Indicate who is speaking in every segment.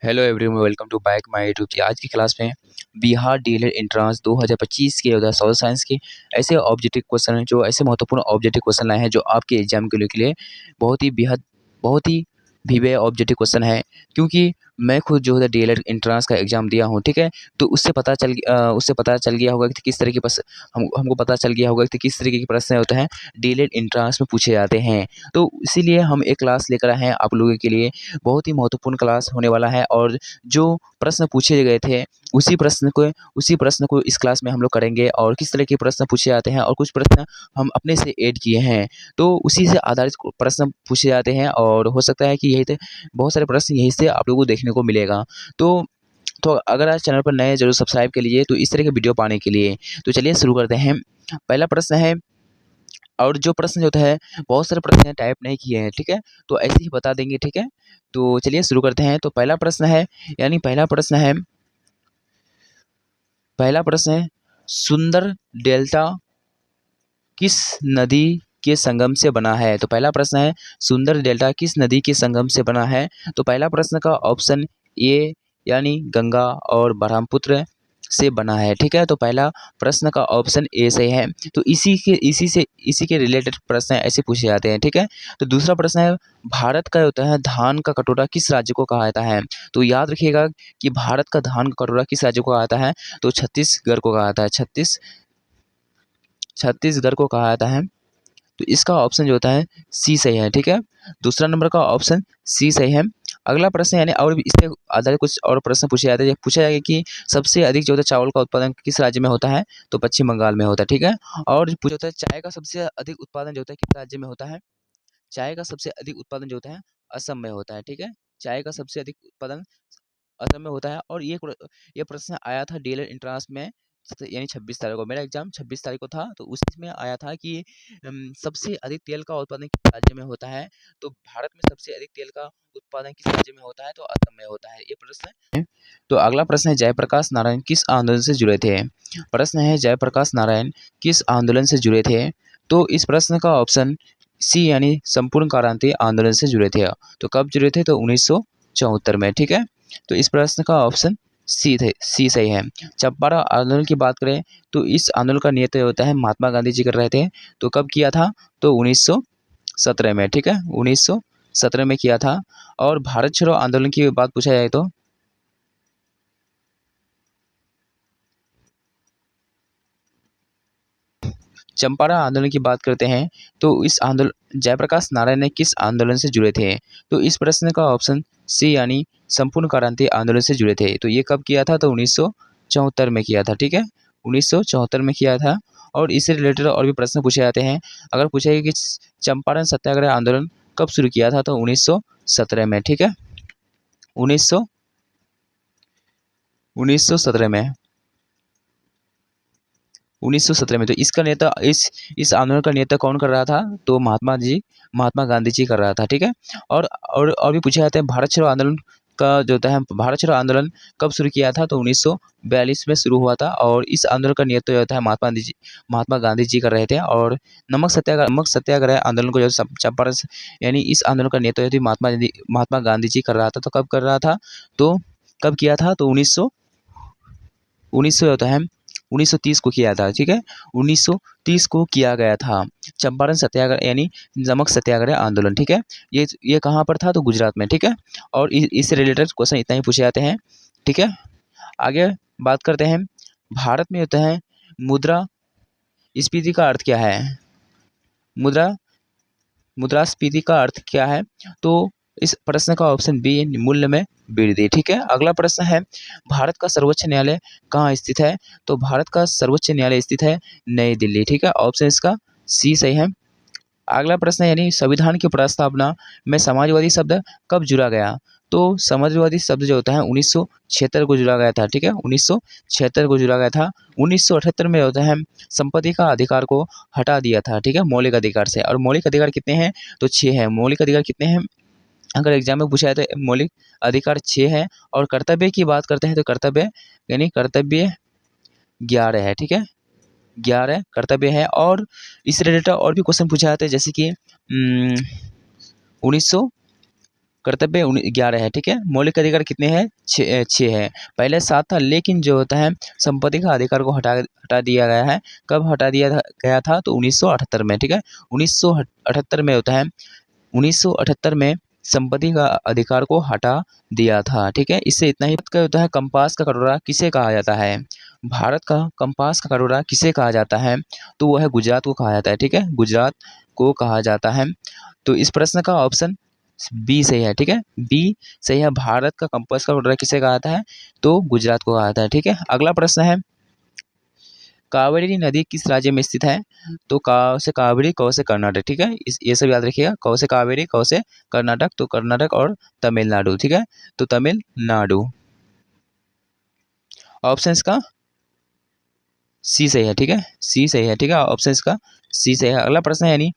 Speaker 1: Hello everyone, welcome to back my YouTube की आज की क्लास में बिहार डीएलएड एंट्रेंस 2025 के उधर सोशल साइंस के ऐसे ऑब्जेक्टिव क्वेश्चन हैं जो ऐसे महत्वपूर्ण ऑब्जेक्टिव क्वेश्चन लाए हैं जो आपके एग्जाम के लिए बहुत ही भीवे ऑब्जेक्टिव क्वेश्चन है। क्योंकि मैं खुद जो है डीएलएड एंट्रेंस का एग्जाम दिया हूँ, ठीक है। तो उससे पता चल गया होगा कि किस तरह के हमको पता चल गया होगा कि किस तरीके के प्रश्न होते हैं डीएलएड एंट्रेंस में पूछे जाते हैं। तो इसीलिए हम एक क्लास लेकर आए हैं आप लोगों के लिए। बहुत ही महत्वपूर्ण क्लास होने वाला है और जो प्रश्न पूछे गए थे उसी प्रश्न को इस क्लास में हम लोग करेंगे और किस तरह के प्रश्न पूछे जाते हैं और कुछ प्रश्न हम अपने से ऐड किए हैं तो उसी से आधारित प्रश्न पूछे जाते हैं और हो सकता है कि यही से बहुत सारे प्रश्न यही से आप लोगों को देखने को मिलेगा। तो अगर आज चैनल पर नए जरूर सब्सक्राइब के लिए तो इस तरह के वीडियो पाने के लिए तो चलिए शुरू करते हैं। पहला प्रश्न है, और जो प्रश्न जो है बहुत सारे प्रश्न टाइप नहीं किए हैं, ठीक है। तो ऐसे ही बता देंगे, ठीक है। तो चलिए शुरू करते हैं। तो पहला प्रश्न है सुंदर डेल्टा किस नदी के संगम से बना है। तो पहला प्रश्न है सुंदर डेल्टा किस नदी के संगम से बना है। तो पहला प्रश्न का ऑप्शन ए यानी गंगा और ब्रह्मपुत्र से बना है, ठीक है। तो पहला प्रश्न का ऑप्शन ए सही है। तो इसी के रिलेटेड प्रश्न ऐसे पूछे जाते हैं, ठीक है। तो दूसरा प्रश्न है भारत का होता है धान का कटोरा किस राज्य को कहा जाता है। तो याद रखिएगा कि भारत का धान का कटोरा किस राज्य को कहा जाता है। तो छत्तीसगढ़ को कहा जाता है। छत्तीसगढ़ को कहा जाता है। तो इसका ऑप्शन जो होता है सी सही है, ठीक है। दूसरा नंबर का ऑप्शन सी सही है। अगला प्रश्न यानी और भी इससे आधारित कुछ और प्रश्न पूछे जाते हैं। पूछा जाएगा कि सबसे अधिक जो होता है चावल का उत्पादन किस राज्य में होता है। तो पश्चिम बंगाल में होता है, ठीक है। और पूछा होता है चाय का सबसे अधिक उत्पादन जो होता है किस राज्य में होता है। चाय का सबसे अधिक उत्पादन जो होता है असम में होता है, ठीक है। चाय का सबसे अधिक उत्पादन असम में होता है। और ये प्रश्न आया था डीएलएड एंट्रेंस में यानी 26 तारीख को, मेरा एग्जाम 26 तारीख को था। तो उसी में आया था कि सबसे अधिक तेल का उत्पादन किस राज्य में होता है। तो भारत में सबसे अधिक तेल का उत्पादन किस राज्य में होता है। तो असम में होता है ये प्रश्न है। तो अगला प्रश्न है जयप्रकाश नारायण किस आंदोलन से जुड़े थे। प्रश्न है जयप्रकाश नारायण किस आंदोलन से जुड़े थे। तो इस प्रश्न का ऑप्शन सी यानी संपूर्ण क्रांति आंदोलन से जुड़े थे। तो कब जुड़े थे। तो 1974 में, ठीक है। तो इस प्रश्न का ऑप्शन सी सही है। चंपारण आंदोलन की बात करें तो इस आंदोलन का नेतृत्व होता है महात्मा गांधी जी कर रहे थे। तो कब किया था। तो 1917 में, ठीक है। 1917 में किया था। और भारत छोड़ो आंदोलन की बात पूछा जाए तो चंपारण आंदोलन की बात करते हैं तो इस आंदोलन जयप्रकाश नारायण ने किस आंदोलन से जुड़े थे। तो इस प्रश्न का ऑप्शन सी यानी संपूर्ण क्रांति आंदोलन से जुड़े थे। तो ये कब किया था। तो 1974 में किया था, ठीक है। 1974 में किया था। और इससे रिलेटेड और भी प्रश्न पूछे जाते हैं। अगर पूछा गया कि चंपारण सत्याग्रह आंदोलन कब शुरू किया था। तो 1917 में, ठीक है। 1917 में 1917 में। तो इसका नेता इस आंदोलन का नेता कौन कर रहा था। तो महात्मा गांधी जी कर रहा था, ठीक है। और भी पूछा जाता है भारत छोड़ो आंदोलन का जो होता है भारत छोड़ो आंदोलन कब शुरू किया था। तो 1942 में शुरू हुआ था। और इस आंदोलन का नेतृत्व जो होता है महात्मा गांधी जी कर रहे थे। और नमक सत्याग्रह आंदोलन को जो चंपारण यानी इस आंदोलन का नेतृत्व महात्मा गांधी जी कर रहा था। तो कब कर रहा था। तो कब किया था। तो 1900 होता है 1930 को किया था, ठीक है। 1930 को किया गया था चंपारण सत्याग्रह यानी नमक सत्याग्रह आंदोलन, ठीक है। ये कहाँ पर था। तो गुजरात में, ठीक है। और इससे रिलेटेड क्वेश्चन इतना ही पूछे जाते हैं, ठीक है। आगे बात करते हैं भारत में होता है मुद्रास्फीति का अर्थ क्या है। मुद्रास्फीति का अर्थ क्या है। तो इस प्रश्न का ऑप्शन बी मूल्य में वृद्धि, ठीक है। अगला प्रश्न है भारत का सर्वोच्च न्यायालय कहाँ स्थित है। तो भारत का सर्वोच्च न्यायालय स्थित है नई दिल्ली, ठीक है। ऑप्शन इसका सी सही है। अगला प्रश्न है यानी संविधान की प्रस्तावना में समाजवादी शब्द कब जुड़ा गया। तो समाजवादी शब्द जो होता है 1976 को जुड़ा गया था, ठीक है। 1976 को जुड़ा गया था। 1978 में होता है संपत्ति का अधिकार को हटा दिया था, ठीक है, मौलिक अधिकार से। और मौलिक अधिकार कितने हैं। तो 6 हैं। मौलिक अधिकार कितने हैं अगर एग्जाम में पूछा जाए तो मौलिक अधिकार 6 है। और कर्तव्य की बात करते हैं तो कर्तव्य यानी कर्तव्य 11 है, ठीक है। 11 कर्तव्य है। और इस रिलेटेड और भी क्वेश्चन पूछा जाते हैं जैसे कि 1900 कर्तव्य 11 है, ठीक है। मौलिक अधिकार कितने हैं? 6 है। पहले 7 था, लेकिन जो होता है संपत्ति का अधिकार को हटा दिया गया है। कब हटा दिया गया था? तो 1978 में, ठीक है। 1978 में होता है, 1978 में संपत्ति का अधिकार को हटा दिया था, ठीक है। इससे इतना ही का होता है। कंपास का कटोरा किसे कहा जाता है? भारत का कंपास का कटोरा किसे कहा जाता है? तो वो है गुजरात को कहा जाता है, ठीक है। गुजरात को कहा जाता है। तो इस प्रश्न का ऑप्शन बी सही है, ठीक है। बी सही है। भारत का कंपास का कटोरा किसे कहा जाता है? तो गुजरात को कहा जाता है, ठीक है। अगला प्रश्न है, कावेरी नदी किस राज्य में स्थित है? तो का से कावेरी, कौ से कर्नाटक, ठीक है। ये सब याद रखिएगा। कौ से कावेरी, कौ से कर्नाटक, तो कर्नाटक और तमिलनाडु, ठीक है। तो तमिलनाडु ऑप्शन इसका सी सही है, ठीक है। सी सही है, ठीक है। ऑप्शन इसका सी सही है। अगला प्रश्न है, यानी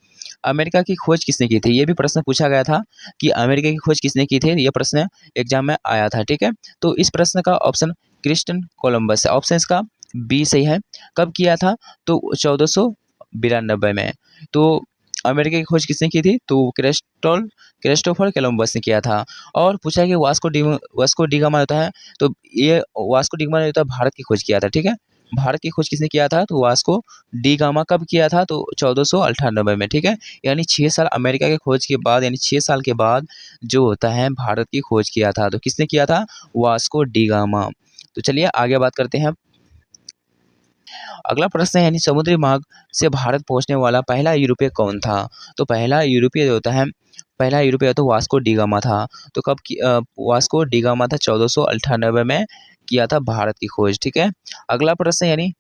Speaker 1: अमेरिका की खोज किसने की थी? ये भी प्रश्न पूछा गया था कि अमेरिका की खोज किसने की थी। ये प्रश्न एग्जाम में आया था, ठीक है। तो इस प्रश्न का ऑप्शन क्रिस्टन कोलंबस है। ऑप्शन इसका बी सही है। कब किया था? तो 1492 में। तो अमेरिका की खोज किसने की थी? तो क्रिस्टोफर कोलंबस ने किया था। और पूछा कि वास्को डी गामा होता है, तो ये वास्को डी गामा ने होता है भारत की खोज किया था, ठीक है। भारत की खोज किसने किया था? तो वास्को डी गामा कब किया था? तो 1498 में, ठीक है। यानी 6 साल अमेरिका की खोज के बाद, यानी 6 साल के बाद जो होता है भारत की खोज किया था। तो किसने किया था? Vasco D gamma. तो चलिए आगे बात करते हैं। अगला प्रश्न है, यानी समुद्री मार्ग से भारत पहुंचने वाला पहला यूरोपीय कौन था? तो पहला यूरोपीय जो होता है, पहला यूरोपीय तो वास्को डी गामा था। तो वास्को डी गामा था 1498 में किया था भारत की खोज, ठीक है। अगला प्रश्न, यानी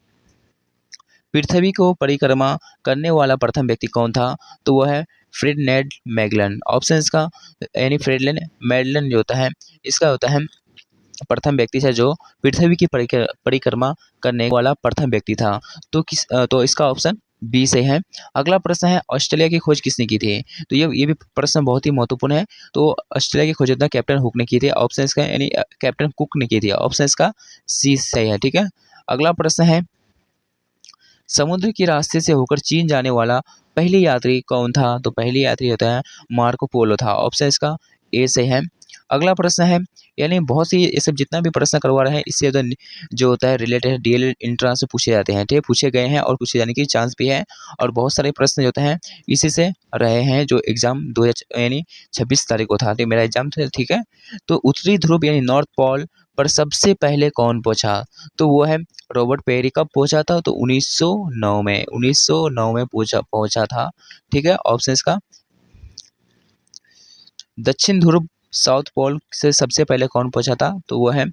Speaker 1: पृथ्वी को परिक्रमा करने वाला प्रथम व्यक्ति कौन था? तो वह है फ्रेडनेड मैगलन। ऑप्शन इसका, यानी फ्रेडलैंड मैगलन जो होता है, इसका होता है प्रथम व्यक्ति था जो पृथ्वी की परिक्रमा करने वाला प्रथम व्यक्ति था। तो इसका ऑप्शन बी से है। अगला प्रश्न है, ऑस्ट्रेलिया की खोज किसने की थी? तो ये भी प्रश्न बहुत ही महत्वपूर्ण है। तो ऑस्ट्रेलिया की खोज होता है कैप्टन हुक ने की थी। ऑप्शन इसका, यानी कैप्टन कुक ने की थी। ऑप्शन इसका सी सही है, ठीक है। अगला प्रश्न है, समुद्र के रास्ते से होकर चीन जाने वाला पहली यात्री कौन था? तो पहली यात्री होता है मार्को पोलो था। ऑप्शन इसका ए से है। अगला प्रश्न है, यानी बहुत सी ये सब जितना भी प्रश्न करवा रहे हैं, इससे जो होता है रिलेटेड डीएलएड एंट्रेंस से पूछे जाते हैं, ठीक है। पूछे गए हैं और पूछे जाने की चांस भी है। और बहुत सारे प्रश्न जो होते हैं इसी से रहे हैं, जो एग्जाम 2000 यानी 26 तारीख को था, मेरा एग्जाम था, ठीक है। तो उत्तरी ध्रुव यानी नॉर्थ पोल पर सबसे पहले कौन पहुंचा? तो वो है रॉबर्ट पेरी। कब पहुंचा था? तो 1909 में, 1909 में पहुंचा था, ठीक है। ऑप्शन इसका दक्षिण ध्रुव साउथ पोल से सबसे पहले कौन पहुंचा था? तो वो है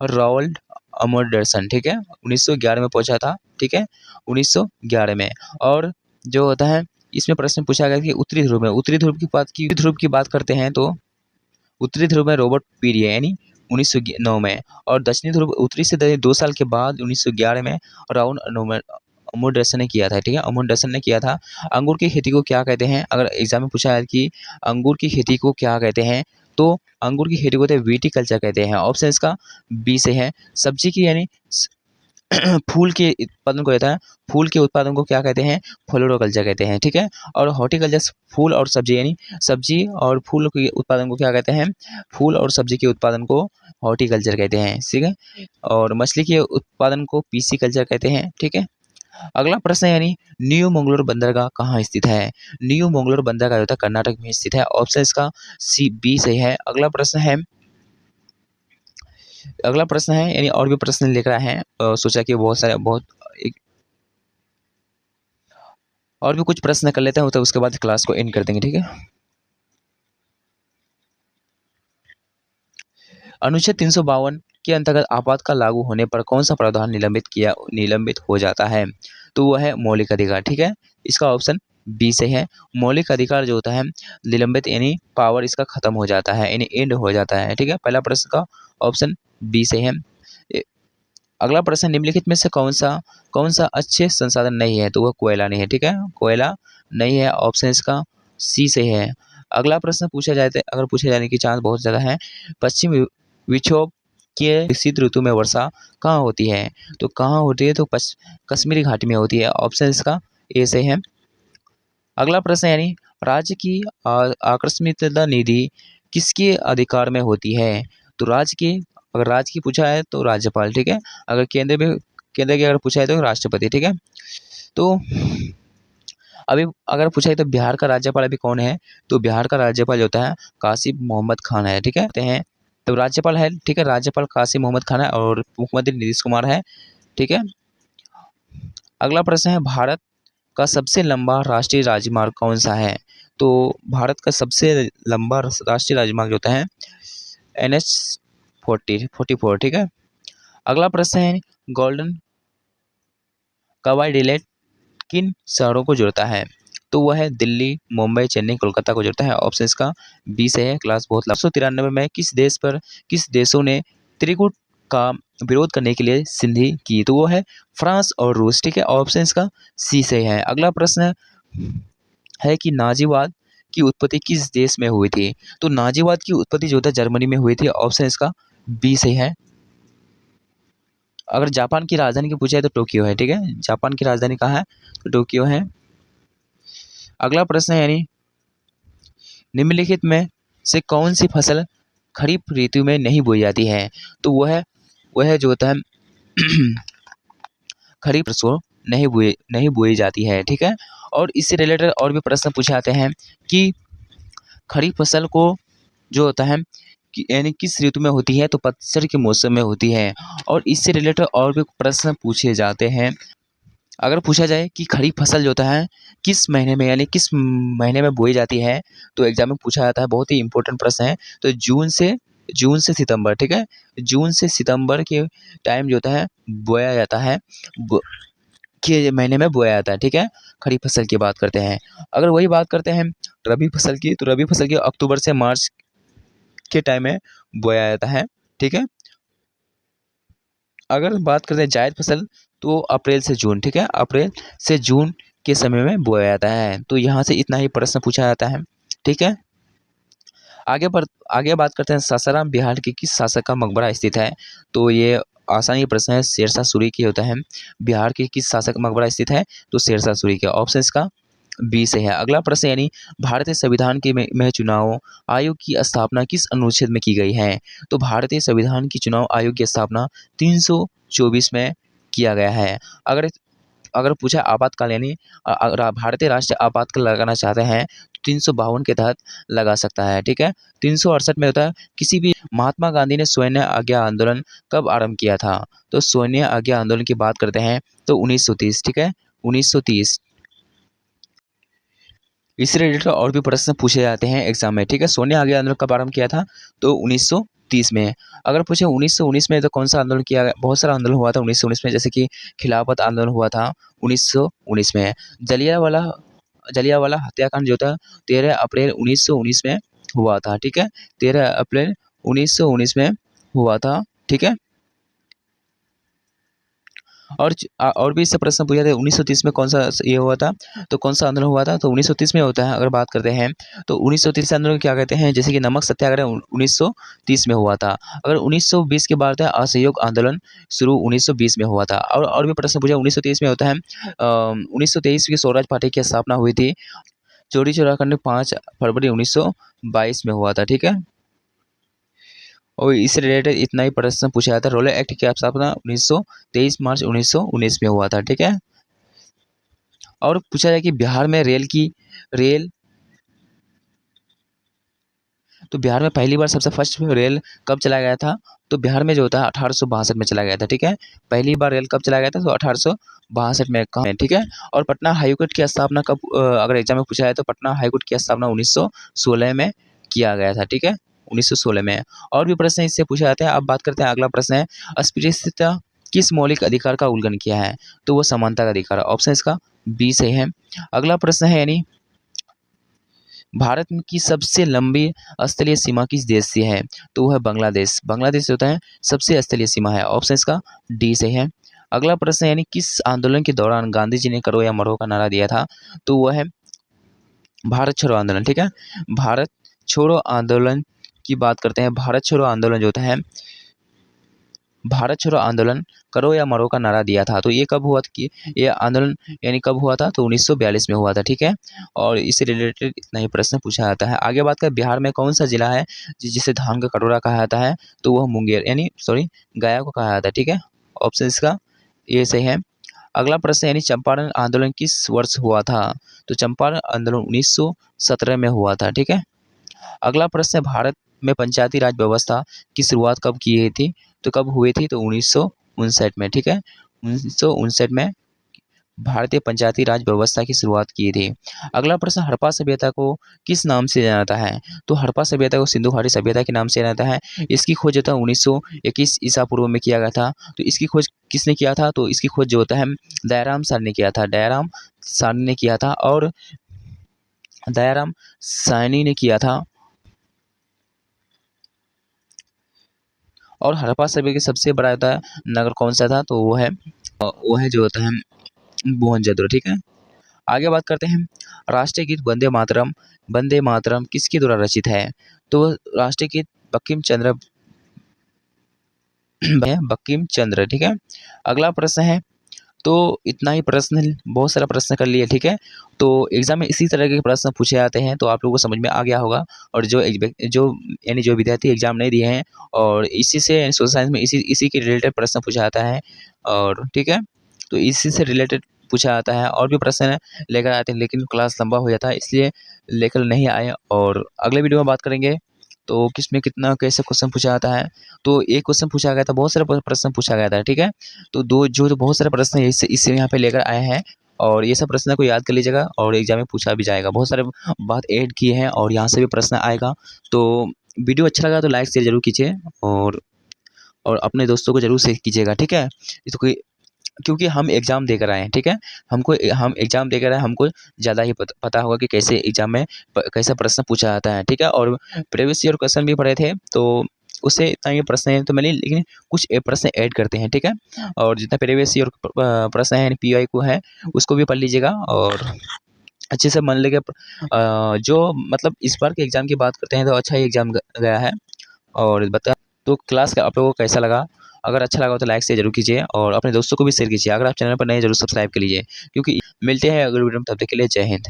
Speaker 1: रॉल्ड अमोंडरसन, ठीक है। 1911 में पहुंचा था, ठीक है। 1911 में। और जो होता है इसमें प्रश्न पूछा गया कि उत्तरी ध्रुव की बात करते हैं, तो उत्तरी ध्रुव में रॉबर्ट पीरी है, यानी 1909 में। और दक्षिणी ध्रुव उत्तरी से 2 साल के बाद 1911 में राउंड अमोंडरसन ने किया था, ठीक है। अमोंडरसन ने किया था। अंगूर की खेती को क्या कहते हैं? अगर एग्जाम में पूछा है कि अंगूर की खेती को क्या कहते हैं, तो अंगूर की खेती को विटिकल्चर कहते हैं। ऑप्शन इसका बी से है। सब्जी की, यानी फूल के उत्पादन को कहता है, फूल के उत्पादन को क्या कहते हैं? फ्लोरोकल्चर कहते हैं, ठीक है। और हॉर्टिकल्चर फूल और सब्जी, यानी सब्जी और फूल के उत्पादन को क्या कहते हैं? फूल और सब्जी के उत्पादन को हॉर्टिकल्चर कहते हैं, ठीक है। और मछली के उत्पादन को पीसी कल्चर कहते हैं, ठीक है। अगला प्रश्न है, यानी न्यू मंगलोर बंदरगाह कहाँ स्थित है? न्यू मंगलोर बंदरगाह होता है कर्नाटक में स्थित है। ऑप्शन इसका सी बी सही है। अगला प्रश्न है, यानी और भी प्रश्न लेकर आए हैं, सोचा कि और भी कुछ प्रश्न कर लेते हैं, तो उसके बाद क्लास को एंड कर देंगे, ठीक है। अनुच्छेद 352 के अंतर्गत आपातकाल लागू होने पर कौन सा प्रावधान निलंबित हो जाता है? तो वह है मौलिक अधिकार, ठीक है। इसका ऑप्शन बी से है। मौलिक अधिकार जो होता है निलंबित, यानी पावर इसका खत्म हो जाता है, यानी एंड हो जाता है, ठीक है। पहला प्रश्न का ऑप्शन बी से है। अगला प्रश्न, निम्नलिखित में से कौन सा अच्छे संसाधन नहीं है? तो वह कोयला नहीं है, ठीक है। कोयला नहीं है। ऑप्शन इसका सी से है। अगला प्रश्न अगर पूछे जाने की चांस बहुत ज़्यादा है, पश्चिम विक्षोभ के शीत ऋतु में वर्षा कहाँ होती है? तो कहाँ होती है? तो कश्मीरी घाटी में होती है। ऑप्शन इसका ए से है। अगला प्रश्न, यानी राज्य की आकस्मिकता निधि किसके अधिकार में होती है? तो राज्य के, अगर राज्य की पूछा है तो राज्यपाल, ठीक है। अगर केंद्र की अगर पूछा है तो राष्ट्रपति, ठीक है। तो अभी अगर पूछा है तो बिहार का राज्यपाल अभी कौन है? तो बिहार का राज्यपाल जो होता है कासिम मोहम्मद खान है, ठीक है। कहते हैं तो राज्यपाल है, ठीक है, राज्यपाल कासिम मोहम्मद खान है और मुख्यमंत्री नीतीश कुमार है, ठीक है। अगला प्रश्न है, भारत का सबसे लंबा राष्ट्रीय राजमार्ग कौन सा है? तो भारत का सबसे लंबा राष्ट्रीय राजमार्ग जो होता है NH 44, ठीक है। अगला प्रश्न है, गोल्डन कवाई किन शहरों को जोड़ता है? तो वह है दिल्ली, मुंबई, चेन्नई, कोलकाता को जोड़ता है। ऑप्शन इसका बी से है। क्लास बहुत 1993 में किस देशों ने त्रिकूट का विरोध करने के लिए संधि की? तो वो है फ्रांस और रूस, ठीक है। ऑप्शन इसका सी से है। अगला प्रश्न है कि नाजीवाद की उत्पत्ति किस देश में हुई थी? तो नाजीवाद की उत्पत्ति जो था जर्मनी में हुई थी। ऑप्शन इसका बी से है। अगर जापान की राजधानी की पूछा है तो टोक्यो है, ठीक है। जापान की राजधानी कहाँ है? तो टोक्यो है। अगला प्रश्न है, यानी निम्नलिखित में से कौन सी फसल खरीफ ऋतु में नहीं बोई जाती है? तो वह जो होता है खरीफ फसल नहीं बोई जाती है, ठीक है। और इससे रिलेटेड और भी प्रश्न पूछे जाते हैं कि खरीफ फसल को जो होता है कि यानी किस ऋतु में होती है? तो पतझड़ के मौसम में होती है। और इससे रिलेटेड और भी प्रश्न पूछे जाते हैं। अगर पूछा जाए कि खरीफ फसल जो होता है किस महीने में, यानी किस महीने में बोई जाती है, तो एग्जाम में पूछा जाता है। बहुत ही इंपॉर्टेंट प्रश्न है। तो जून से सितंबर, ठीक है। जून से सितंबर के टाइम जो होता है बोया जाता है, के महीने में बोया जाता है, ठीक है। खरीफ फसल की बात करते हैं। अगर वही बात करते हैं रबी फसल की, तो रबी फसल की अक्टूबर से मार्च के टाइम में बोया जाता है, ठीक है। अगर बात करते हैं जायद फसल, तो अप्रैल से जून, ठीक है, अप्रैल से जून के समय में बोया जाता है। तो यहाँ से इतना ही प्रश्न पूछा जाता है, ठीक है। आगे बात करते हैं सासाराम बिहार के किस शासक का मकबरा स्थित है? तो ये आसानी प्रश्न है। शेरशाह सूरी की होता है। बिहार के किस शासक का मकबरा स्थित है? तो शेरशाह सूरी के। ऑप्शन इसका बी से है। अगला प्रश्न, यानी भारतीय संविधान के में चुनाव आयोग की स्थापना किस अनुच्छेद में की गई है? तो भारतीय संविधान की चुनाव आयोग की स्थापना 324 में किया गया है। अगर अगर पूछा आपातकाल, यानी अगर भारतीय राष्ट्रीय आपातकाल लगाना चाहते हैं तो 352 के तहत लगा सकता है, ठीक है। 368 में होता है किसी भी महात्मा गांधी ने सैन्य आज्ञा आंदोलन कब आरंभ किया था? तो सैन्य आज्ञा आंदोलन की बात करते हैं तो 1930, ठीक है, 1930। इससे रिलेटेड और भी प्रश्न पूछे जाते हैं एग्जाम में, ठीक है। सैन्य आज्ञा आंदोलन कब आरंभ किया था? तो 1930 में। अगर पूछे 1919 में तो कौन सा आंदोलन किया गया? बहुत सारा आंदोलन हुआ था 1919 में, जैसे कि खिलाफत आंदोलन हुआ था 1919 में। जलियांवाला हत्याकांड जो था 13 अप्रैल 1919 में हुआ था, ठीक है। 13 अप्रैल 1919 में हुआ था, ठीक है। और भी इससे प्रश्न पूछा था 1930 में कौन सा ये हुआ था? तो कौन सा आंदोलन हुआ था? तो 1930 में होता है। अगर बात करते हैं तो 1930 आंदोलन क्या कहते हैं? जैसे कि नमक सत्याग्रह 1930 में हुआ था। अगर 1920 की बात है, असहयोग आंदोलन शुरू 1920 में हुआ था। और भी प्रश्न पूछा 1930 में होता है 1923 की स्वराज पार्टी की स्थापना हुई थी। चौरी चौरा कांड 5 फरवरी 1922 में हुआ था, ठीक है। और इससे रिलेटेड इतना ही प्रश्न पूछा जाता है। रोलर एक्ट की स्थापना 1923 मार्च 1919 में हुआ था, ठीक है। और पूछा जाए कि बिहार में रेल तो बिहार में पहली बार सबसे फर्स्ट रेल कब चलाया गया था? तो बिहार में जो होता है 1862 में चला गया था, ठीक है। पहली बार रेल कब चलाया गया था? तो 1862 में, कहाँ है, ठीक है। और पटना हाईकोर्ट की स्थापना कब, अगर एग्जाम में पूछा है तो पटना हाईकोर्ट की स्थापना 1916 में किया गया था, ठीक है, 1916 में। और भी प्रश्न इससे पूछे जाते हैं। अब बात करते हैं, अगला प्रश्न है अस्पृश्यता किस मौलिक अधिकार का उल्लंघन किया है? तो वो समानता का अधिकार। ऑप्शन इसका बी से है। अगला प्रश्न है, यानी भारत की सबसे लंबी स्थलीय सीमा किस देश से है? तो वह है बांग्लादेश। बांग्लादेश होता है सबसे स्थलीय सीमा है। ऑप्शन इसका डी से है। अगला प्रश्न, यानी किस आंदोलन के दौरान गांधी जी ने करो या मरो का नारा दिया था? तो वह है भारत छोड़ो आंदोलन, ठीक है। भारत छोड़ो आंदोलन की बात करते हैं। भारत छोड़ो आंदोलन जो होता है भारत छोड़ो आंदोलन करो या मरो का नारा दिया था। तो ये कब हुआ था कि ये आंदोलन यानी कब हुआ था? तो 1942 में हुआ था, ठीक है। और इससे रिलेटेड इतना ही प्रश्न पूछा जाता है। आगे बात करें बिहार में कौन सा जिला है जिसे धान का कटोरा कहा जाता है? तो वह मुंगेर यानी सॉरी गया को कहा जाता है, ठीक है। ऑप्शन इसका ये सही है। अगला प्रश्न यानी चंपारण आंदोलन किस वर्ष हुआ था? तो चंपारण आंदोलन 1917 में हुआ था, ठीक है। अगला प्रश्न है भारत में पंचायती राज व्यवस्था की शुरुआत कब की गई थी? तो कब हुई थी? तो 1959 में, ठीक है। 1959 में भारतीय पंचायती राज व्यवस्था की शुरुआत की थी। अगला प्रश्न हड़प्पा सभ्यता को किस नाम से जाना जाता है? तो हड़प्पा सभ्यता को सिंधु घाटी सभ्यता के नाम से जाना जाता है। इसकी खोज जो था 1921 ईसा पूर्व में किया गया था। तो इसकी खोज किसने किया था? तो इसकी खोज जो होता है दयाराम साहनी ने किया था। दयाराम साहनी ने किया था और दयाराम साहनी ने किया था। और हड़प्पा सभ्यता के सबसे बड़ा होता है नगर कौन सा था? तो वो है जो होता है मोहनजोदड़ो, ठीक है। आगे बात करते हैं राष्ट्रीय गीत वंदे मातरम किसके द्वारा रचित है? तो राष्ट्रीय गीत बंकिम चंद्र बंकिम चंद्र, ठीक है। अगला प्रश्न है तो इतना ही प्रश्न, बहुत सारा प्रश्न कर लिए, ठीक है। तो एग्जाम में इसी तरह के प्रश्न पूछे जाते हैं, तो आप लोगों को समझ में आ गया होगा। और जो विद्यार्थी एग्जाम नहीं दिए हैं और इसी से सोशल साइंस में इसी के रिलेटेड प्रश्न पूछा जाता है और ठीक है, तो इसी से रिलेटेड पूछा जाता है। और भी प्रश्न लेकर आते हैं लेकिन क्लास लंबा हो जाता है इसलिए लेकर नहीं आए। और अगले वीडियो में बात करेंगे तो किसमें कितना कैसे क्वेश्चन पूछा जाता है। तो एक क्वेश्चन पूछा गया था, बहुत सारे प्रश्न पूछा गया था, ठीक है। तो जो बहुत सारे प्रश्न इससे यहाँ पे लेकर आए हैं और ये सब प्रश्न को याद कर लीजिएगा और एग्जाम में पूछा भी जाएगा। बहुत सारे बात ऐड किए हैं और यहाँ से भी प्रश्न आएगा। तो वीडियो अच्छा लगा तो लाइक शेयर जरूर कीजिए और अपने दोस्तों को जरूर शेयर कीजिएगा, ठीक है। इसको क्योंकि हम एग्ज़ाम देकर आए हैं, ठीक है। हम एग्ज़ाम देकर आए, हमको ज़्यादा ही पता होगा कि कैसे एग्ज़ाम में कैसा प्रश्न पूछा जाता है, ठीक है। और प्रीवियस ईयर क्वेश्चन भी पढ़े थे तो उससे इतना ये प्रश्न है तो मैंने लेकिन कुछ प्रश्न ऐड करते हैं, ठीक है। और जितना प्रीवियस ईयर प्रश्न है PY को है उसको भी पढ़ लीजिएगा और अच्छे से मन लगे। जो मतलब इस बार के एग्ज़ाम की बात करते हैं तो अच्छा ही एग्ज़ाम गया है। और तो क्लास का आप लोगों को कैसा लगा? अगर अच्छा लगा हो तो लाइक शेयर जरूर कीजिए और अपने दोस्तों को भी शेयर कीजिए। अगर आप चैनल पर नए जरूर सब्सक्राइब कर लीजिए क्योंकि मिलते हैं अगले वीडियो में, तब तक के लिए जय हिंद।